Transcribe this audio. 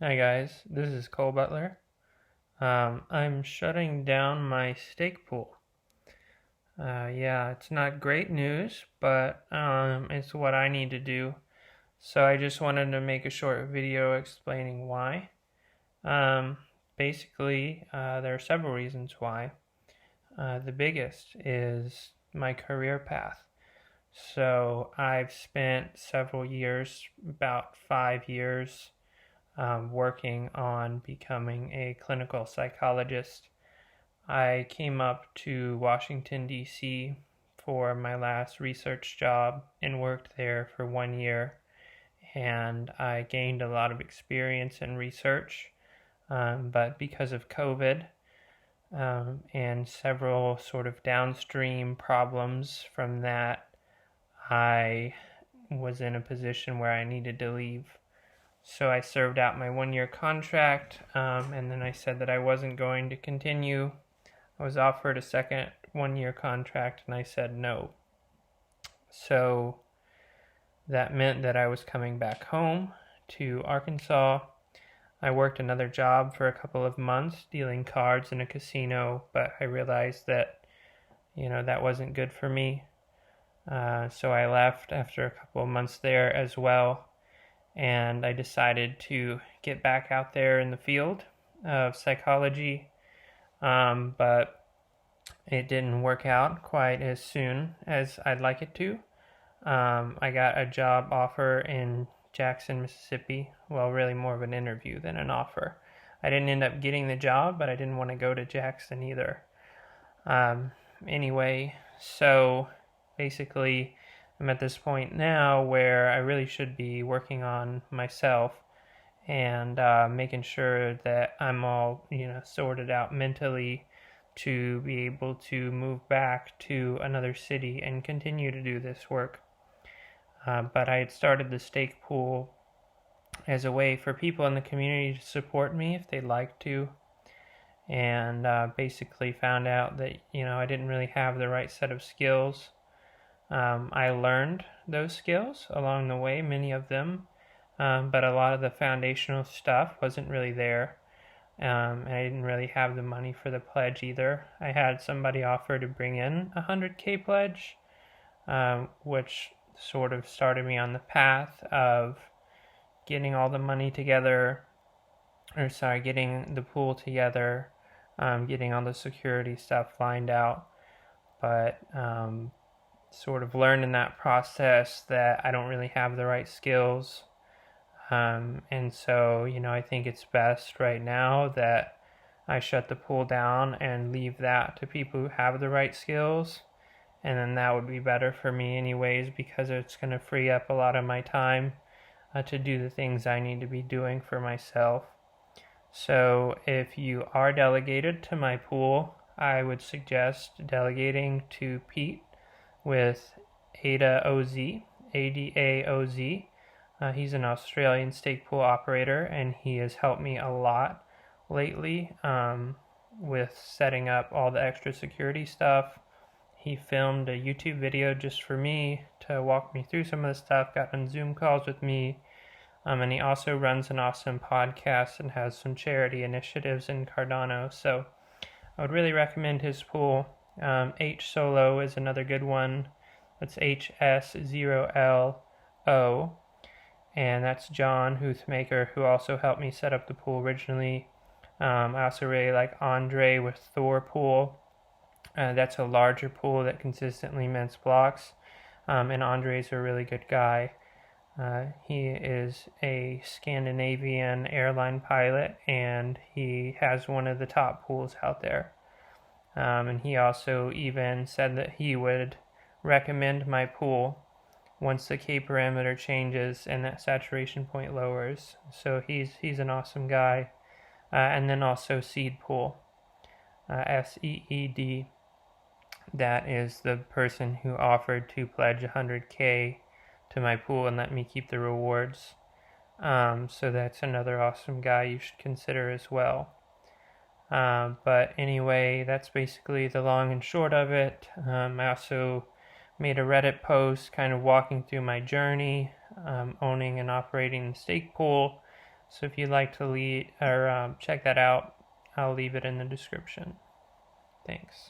Hi guys, this is Cole Butler. I'm shutting down my stake pool. Yeah, it's not great news, but it's what I need to do. So I just wanted to make a short video explaining why. Um, Basically, there are several reasons why. The biggest is my career path. So I've spent several years, about 5 years, working on becoming a clinical psychologist. I came up to Washington, D.C. for my last research job and worked there for 1 year. And I gained a lot of experience in research. But because of COVID and several sort of downstream problems from that, I was in a position where I needed to leave. So I served out my 1 year contract, and then I said that I wasn't going to continue. I was offered a second 1 year contract, and I said no. So that meant that I was coming back home to Arkansas. I worked another job for a couple of months dealing cards in a casino, but I realized that, that wasn't good for me. So I left after a couple of months there as well. And I decided to get back out there in the field of psychology, but it didn't work out quite as soon as I'd like it to. I got a job offer in Jackson, Mississippi. Well, really more of an interview than an offer. I didn't end up getting the job, but I didn't want to go to Jackson either. Anyway, so basically, I'm at this point now where I really should be working on myself and making sure that I'm all, sorted out mentally to be able to move back to another city and continue to do this work. But I had started the stake pool as a way for people in the community to support me if they'd like to, and basically found out that, I didn't really have the right set of skills. I learned those skills along the way, many of them, but a lot of the foundational stuff wasn't really there, and I didn't really have the money for the pledge either. I had somebody offer to bring in a 100K pledge, which sort of started me on the path of getting all the money together, getting the pool together, getting all the security stuff lined out, but sort of learned in that process that I don't really have the right skills. And so, I think it's best right now that I shut the pool down and leave that to people who have the right skills. And then that would be better for me anyways, because it's going to free up a lot of my time to do the things I need to be doing for myself. So if you are delegated to my pool, I would suggest delegating to Pete with ADAOZ, ADAOZ. He's an Australian stake pool operator, and he has helped me a lot lately with setting up all the extra security stuff. He filmed a YouTube video just for me to walk me through some of the stuff, got on Zoom calls with me, and he also runs an awesome podcast and has some charity initiatives in Cardano. So I would really recommend his pool. H Solo is another good one. That's HS0LO. And that's John Hoothmaker, who also helped me set up the pool originally. I also really like Andre with THOR pool. That's a larger pool that consistently mints blocks. And Andre's a really good guy. He is a Scandinavian airline pilot, and he has one of the top pools out there. And he also even said that he would recommend my pool once the K parameter changes and that saturation point lowers. So he's an awesome guy. And then also Seed Pool, SEED. That is the person who offered to pledge 100K to my pool and let me keep the rewards. So that's another awesome guy you should consider as well. But anyway, that's basically the long and short of it. I also made a Reddit post kind of walking through my journey, owning and operating the stake pool. So if you'd like to check that out, I'll leave it in the description. Thanks.